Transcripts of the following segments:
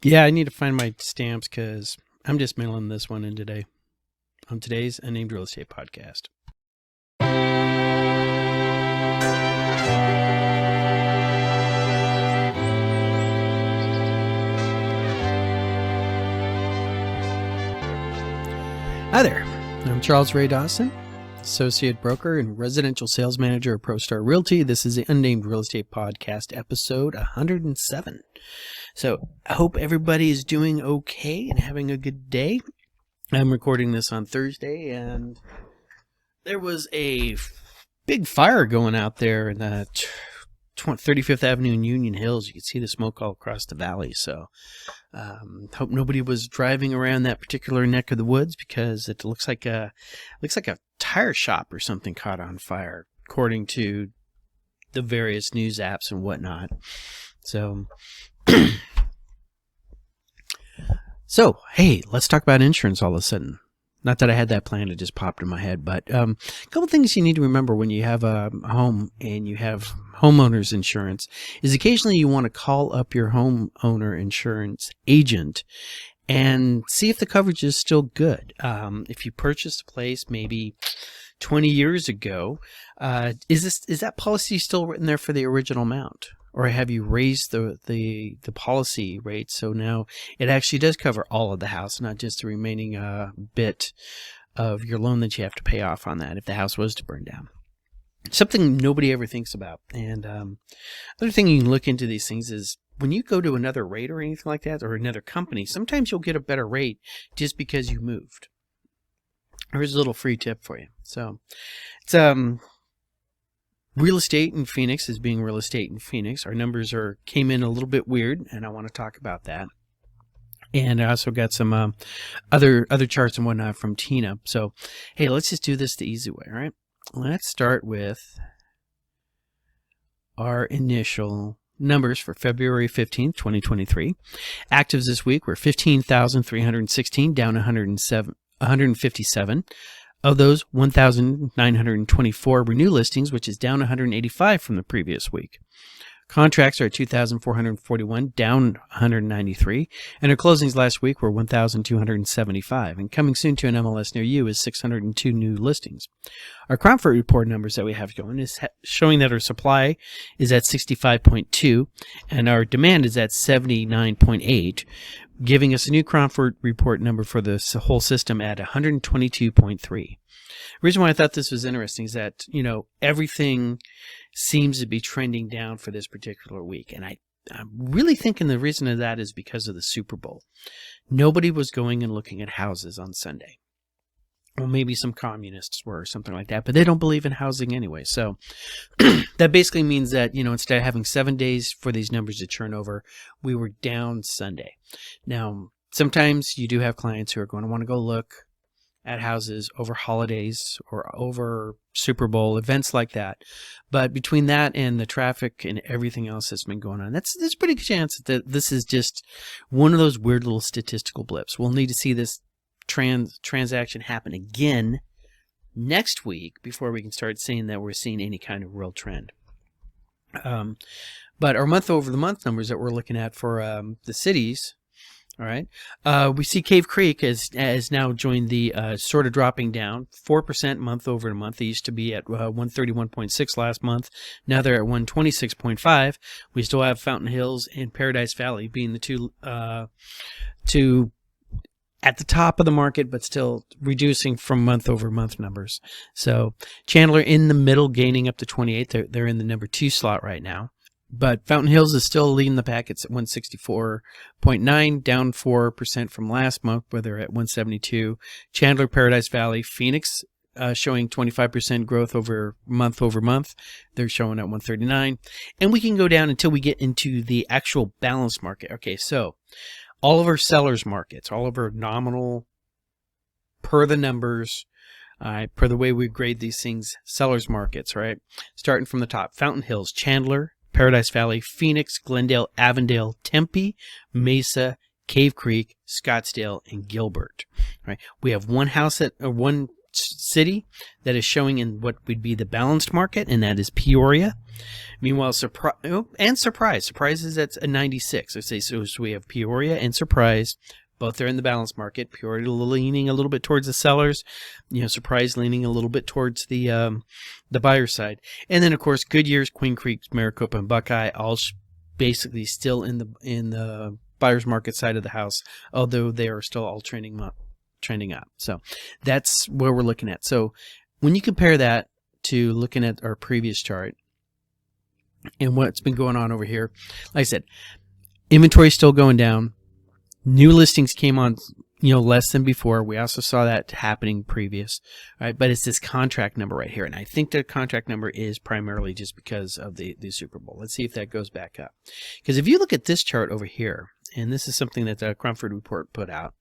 Yeah, I need to find my stamps because I'm just mailing this one in today on today's Unnamed Real Estate Podcast. Hi there, I'm Charles Ray Dawson, Associate Broker and Residential Sales Manager of ProStar Realty. This is the Unnamed Real Estate Podcast, episode 107. So I hope everybody is doing okay and having a good day. I'm recording this on Thursday, and there was a big fire going out there in the 35th Avenue and Union Hills. You can see the smoke all across the valley. So hope nobody was driving around that particular neck of the woods, because it looks like a tire shop or something caught on fire, according to the various news apps and whatnot. So hey, let's talk about insurance all of a sudden. Not that I had that plan, it just popped in my head. But a couple things you need to remember when you have a home and you have homeowner's insurance is occasionally you want to call up your homeowner insurance agent and see if the coverage is still good. If you purchased a place maybe 20 years ago, is that policy still written there for the original amount? Or have you raised the policy rate so now it actually does cover all of the house, not just the remaining bit of your loan that you have to pay off on that if the house was to burn down? Something nobody ever thinks about. And other thing you can look into these things is when you go to another rate or anything like that, or another company, sometimes you'll get a better rate just because you moved. Here's a little free tip for you. So it's real estate in Phoenix is being real estate in Phoenix. Our numbers came in a little bit weird, and I want to talk about that. And I also got some other charts and whatnot from Tina. So, hey, let's just do this the easy way, all right? Let's start with our initial numbers for February 15th, 2023. Actives this week were 15,316, down 157. Of those, 1,924 were new listings, which is down 185 from the previous week. Contracts are at 2,441, down 193, and our closings last week were 1,275. And coming soon to an MLS near you is 602 new listings. Our Cromford report numbers that we have going is showing that our supply is at 65.2, and our demand is at 79.8. Giving us a new Cromford report number for the whole system at 122.3. The reason why I thought this was interesting is that, everything seems to be trending down for this particular week. And I'm really thinking the reason of that is because of the Super Bowl. Nobody was going and looking at houses on Sunday. Well, maybe some communists were or something like that, but they don't believe in housing anyway. So that basically means that, instead of having 7 days for these numbers to churn over, we were down Sunday. Now, sometimes you do have clients who are going to want to go look at houses over holidays or over Super Bowl events like that. But between that and the traffic and everything else that's been going on, there's a pretty good chance that this is just one of those weird little statistical blips. We'll need to see this transaction happen again next week before we can start seeing that we're seeing any kind of real trend. But our month-over-the-month numbers that we're looking at for the cities, all right, we see Cave Creek has now joined the sort of dropping down 4% month-over-month. They used to be at 131.6 last month. Now they're at 126.5. We still have Fountain Hills and Paradise Valley being the two at the top of the market, but still reducing from month-over-month numbers. So Chandler in the middle, gaining up to 28. They're in the number 2 slot right now. But Fountain Hills is still leading the pack. It's at 164.9, down 4% from last month, where they're at 172. Chandler, Paradise Valley, Phoenix showing 25% growth over month. They're showing at 139. And we can go down until we get into the actual balance market. Okay, so all of our sellers markets, all of our nominal per the numbers, per the way we grade these things, sellers markets, right? Starting from the top, Fountain Hills, Chandler, Paradise Valley, Phoenix, Glendale, Avondale, Tempe, Mesa, Cave Creek, Scottsdale, and Gilbert. Right? We have one city that is showing in what would be the balanced market, and that is Peoria. Meanwhile, Surprise is at a 96. So we have Peoria and Surprise. Both are in the balanced market. Peoria leaning a little bit towards the sellers, Surprise leaning a little bit towards the buyer side. And then, of course, Goodyear's, Queen Creek, Maricopa, and Buckeye all basically still in the buyer's market side of the house, although they are still all trending up. So that's where we're looking at. So when you compare that to looking at our previous chart and what's been going on over here, like I said, inventory is still going down. New listings came on, less than before. We also saw that happening previous, right? But it's this contract number right here. And I think the contract number is primarily just because of the Super Bowl. Let's see if that goes back up. Because if you look at this chart over here, and this is something that the Crumford Report put out,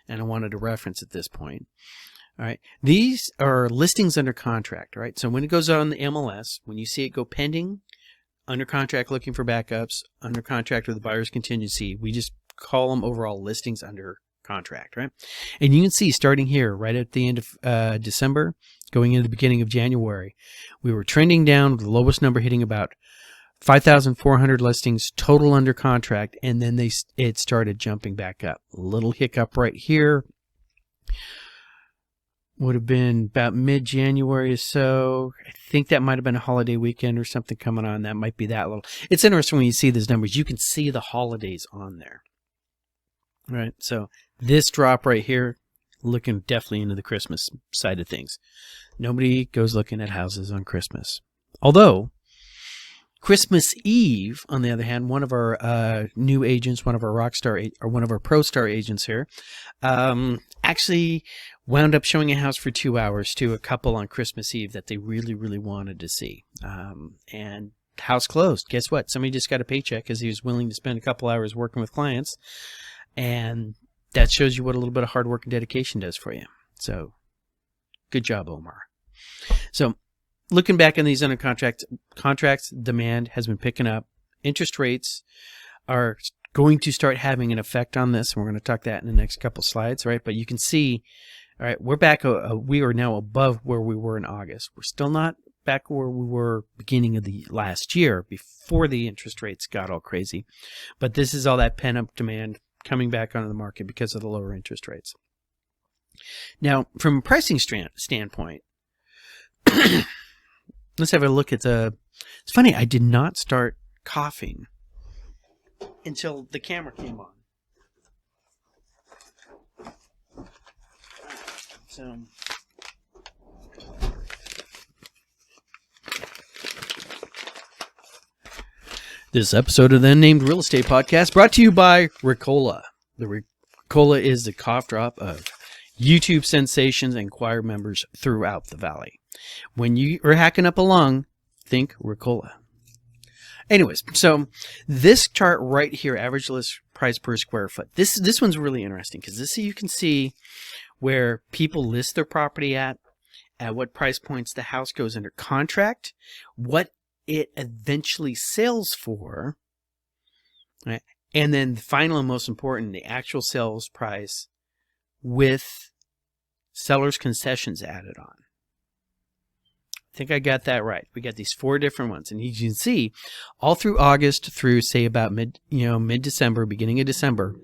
and I wanted to reference at this point. All right. These are listings under contract, right? So when it goes on the MLS, when you see it go pending, under contract looking for backups, under contract with the buyer's contingency, we just call them overall listings under contract, right? And you can see starting here right at the end of December, going into the beginning of January, we were trending down with the lowest number hitting about 5,400 listings total under contract, and then it started jumping back up. A little hiccup right here would have been about mid-January or so. I think that might have been a holiday weekend or something coming on. That might be that little. It's interesting when you see these numbers. You can see the holidays on there. Right, so this drop right here, looking definitely into the Christmas side of things. Nobody goes looking at houses on Christmas. Although, Christmas Eve, on the other hand, one of our new agents, one of our ProStar agents here, actually wound up showing a house for 2 hours to a couple on Christmas Eve that they really, really wanted to see. And the house closed. Guess what? Somebody just got a paycheck because he was willing to spend a couple hours working with clients. And that shows you what a little bit of hard work and dedication does for you. So, good job, Omar. So, looking back on these under contracts, demand has been picking up. Interest rates are going to start having an effect on this. And we're going to talk that in the next couple slides, right? But you can see, all right, we're back. We are now above where we were in August. We're still not back where we were beginning of the last year before the interest rates got all crazy. But this is all that pent-up demand coming back onto the market because of the lower interest rates. Now, from a pricing standpoint, let's have a look at it's funny, I did not start coughing until the camera came on. So, this episode of the Unnamed Real Estate Podcast brought to you by Ricola. The Ricola is the cough drop of YouTube sensations and choir members throughout the valley. When you are hacking up a lung, think Ricola. Anyways, so this chart right here, average list price per square foot. This one's really interesting because you can see where people list their property at what price points the house goes under contract, what it eventually sells for, right? And then the final and most important, the actual sales price with seller's concessions added on. I think I got that right. We got these 4 different ones, and you can see all through August through say about mid-December, beginning of December,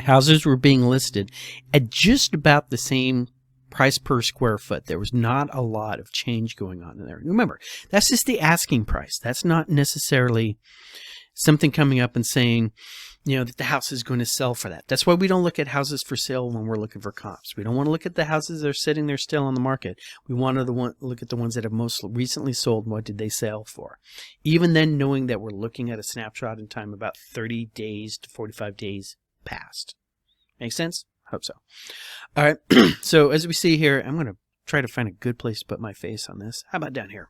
houses were being listed at just about the same price per square foot. There was not a lot of change going on in there. Remember, that's just the asking price. That's not necessarily something coming up and saying, that the house is going to sell for that. That's why we don't look at houses for sale when we're looking for comps. We don't want to look at the houses that are sitting there still on the market. We want to look at the ones that have most recently sold and what did they sell for. Even then, knowing that we're looking at a snapshot in time about 30 days to 45 days past. Make sense? Hope so. All right. So as we see here, I'm going to try to find a good place to put my face on this. How about down here?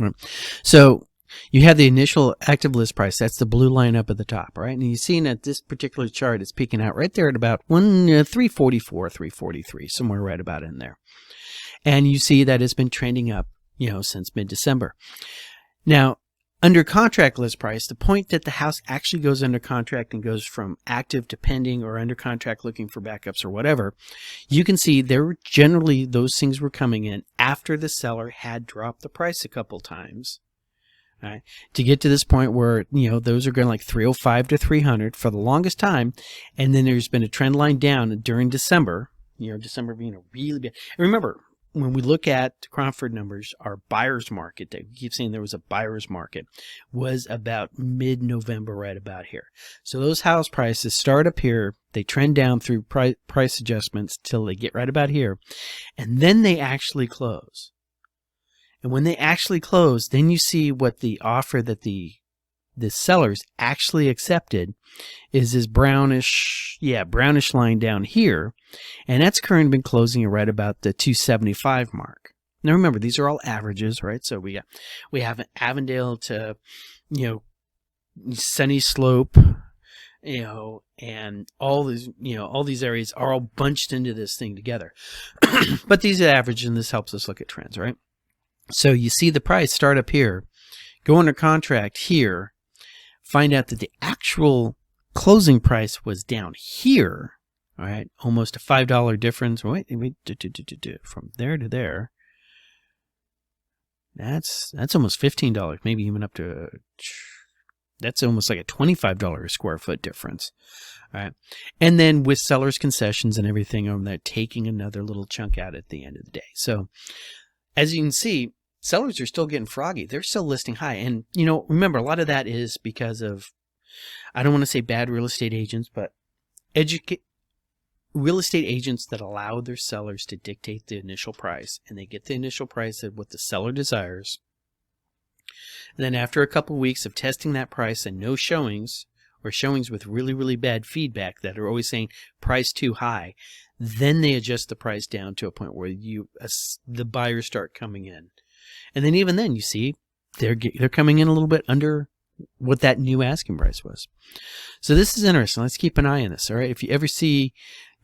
All right. So you have the initial active list price. That's the blue line up at the top, right? And you've seen that this particular chart is peaking out right there at about 344, 343, somewhere right about in there. And you see that it's been trending up, since mid-December. Now, under contract list price, the point that the house actually goes under contract and goes from active to pending or under contract looking for backups or whatever, you can see there were generally those things were coming in after the seller had dropped the price a couple times. Right, to get to this point where, those are going like 305 to 300 for the longest time. And then there's been a trend line down during December, December being a really bad. And remember, when we look at Cromford numbers, our buyer's market, they keep saying there was a buyer's market, was about mid-November, right about here. So those house prices start up here, they trend down through price adjustments till they get right about here, and then they actually close. And when they actually close, then you see what the offer that the sellers actually accepted is this brownish line down here. And that's currently been closing right about the 275 mark. Now remember, these are all averages, right? So we have an Avondale to, Sunny Slope, and all these areas are all bunched into this thing together. But these are average, and this helps us look at trends, right? So you see the price start up here, go under contract here, find out that the actual closing price was down here, all right, almost a $5 difference. Wait, from there to there, that's almost $15, maybe even up to, that's almost like a $25 a square foot difference, all right? And then with sellers' concessions and everything on that, taking another little chunk out at the end of the day. So as you can see, sellers are still getting froggy. They're still listing high. And, remember, a lot of that is because of, I don't want to say bad real estate agents, but real estate agents that allow their sellers to dictate the initial price. And they get the initial price of what the seller desires. And then after a couple weeks of testing that price and no showings, or showings with really, really bad feedback that are always saying price too high, then they adjust the price down to a point where the buyers start coming in. And then even then, you see, they're coming in a little bit under what that new asking price was. So this is interesting. Let's keep an eye on this, all right? If you ever see,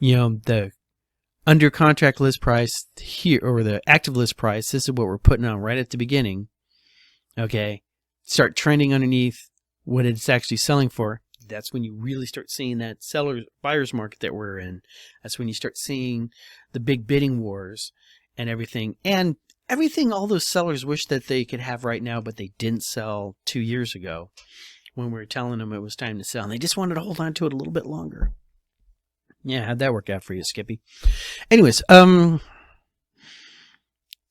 the under contract list price here, or the active list price, this is what we're putting on right at the beginning, okay? Start trending underneath what it's actually selling for. That's when you really start seeing that buyer's market that we're in. That's when you start seeing the big bidding wars and everything. And everything all those sellers wish that they could have right now, but they didn't sell 2 years ago when we were telling them it was time to sell. And they just wanted to hold on to it a little bit longer. Yeah, how'd that work out for you, Skippy? Anyways, so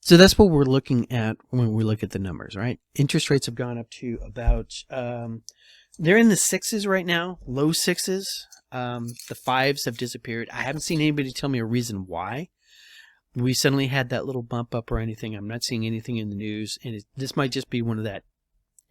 that's what we're looking at when we look at the numbers, right? Interest rates have gone up to about, they're in the 6s right now, low 6s. The 5s have disappeared. I haven't seen anybody tell me a reason why we suddenly had that little bump up or anything. I'm not seeing anything in the news, and this might just be one of that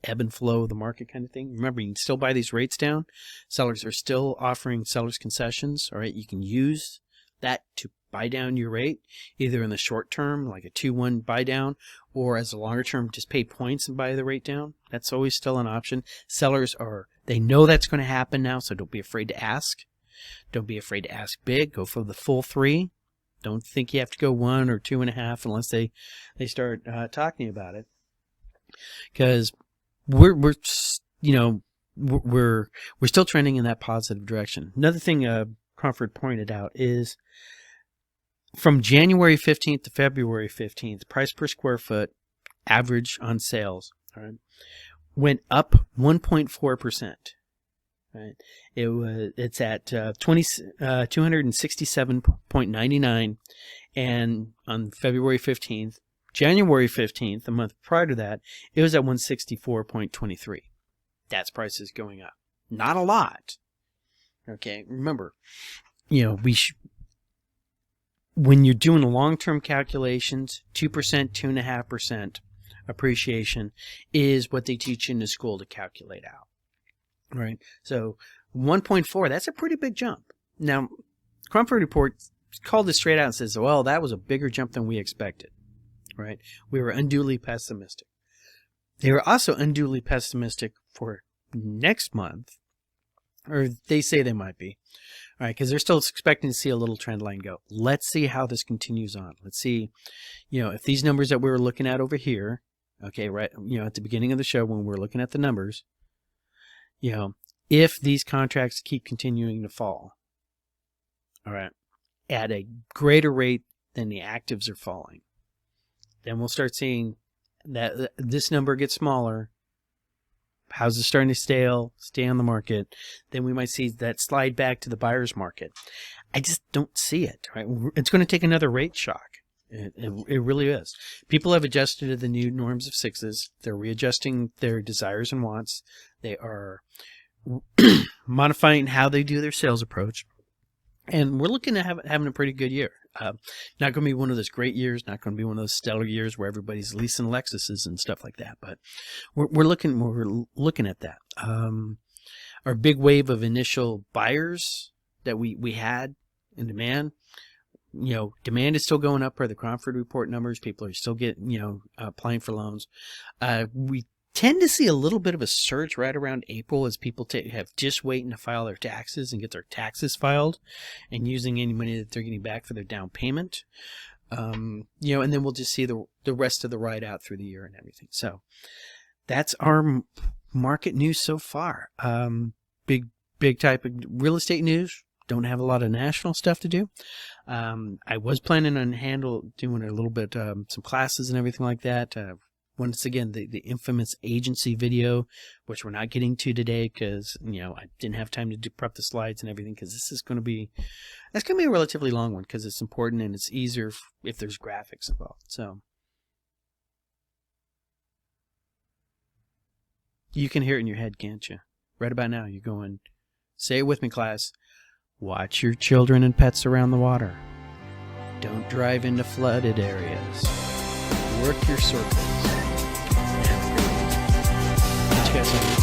ebb and flow of the market kind of thing. Remember, you can still buy these rates down. Sellers are still offering sellers concessions. All right, you can use that to buy down your rate, either in the short term, like a 2-1 buy down, or as a longer term, just pay points and buy the rate down. That's always still an option. Sellers they know that's going to happen now, so don't be afraid to ask. Don't be afraid to ask big. Go for the full 3. Don't think you have to go 1 or 2.5 unless they start talking about it, because we're still trending in that positive direction. Another thing Cromford pointed out is from January 15th to February 15th, price per square foot average on sales, all right, went up 1.4%. Right, it's at 267.99, and on February 15th, January 15th, the month prior to that, it was at 164.23. That's prices going up. Not a lot. Okay, remember, when you're doing long-term calculations, 2%, 2.5% appreciation is what they teach in the school to calculate out. Right, so 1.4, that's a pretty big jump. Now, Cromford Report called this straight out and says, well, that was a bigger jump than we expected. Right, we were unduly pessimistic. They were also unduly pessimistic for next month, or they say they might be. All right, because they're still expecting to see a little trend line go. Let's see how this continues on. Let's see, if these numbers that we were looking at over here, Okay, right, at the beginning of the show when we're looking at the numbers, if these contracts keep continuing to fall, all right, at a greater rate than the actives are falling, then we'll start seeing that this number gets smaller. Houses starting to stay on the market. Then we might see that slide back to the buyer's market. I just don't see it. Right? It's going to take another rate shock. It really is. People have adjusted to the new norms of sixes. They're readjusting their desires and wants. They are modifying how they do their sales approach. And we're looking at having a pretty good year. Not going to be one of those great years, not going to be one of those stellar years where everybody's leasing Lexuses and stuff like that. But we're looking at that. Our big wave of initial buyers that we had in demand, demand is still going up per the Cromford Report numbers. People are still getting, applying for loans. We tend to see a little bit of a surge right around April as people have just waiting to file their taxes and get their taxes filed and using any money that they're getting back for their down payment. And then we'll just see the rest of the ride out through the year and everything. So that's our market news so far. Big type of real estate news. Don't have a lot of national stuff to do. I was planning on doing a little bit, some classes and everything like that. Once again, the infamous agency video, which we're not getting to today because, I didn't have time to prep the slides and everything because that's going to be a relatively long one because it's important and it's easier if there's graphics involved. So you can hear it in your head, can't you? Right about now, you're going, say it with me, class. Watch your children and pets around the water. Don't drive into flooded areas. Work your circles. Catch you guys later.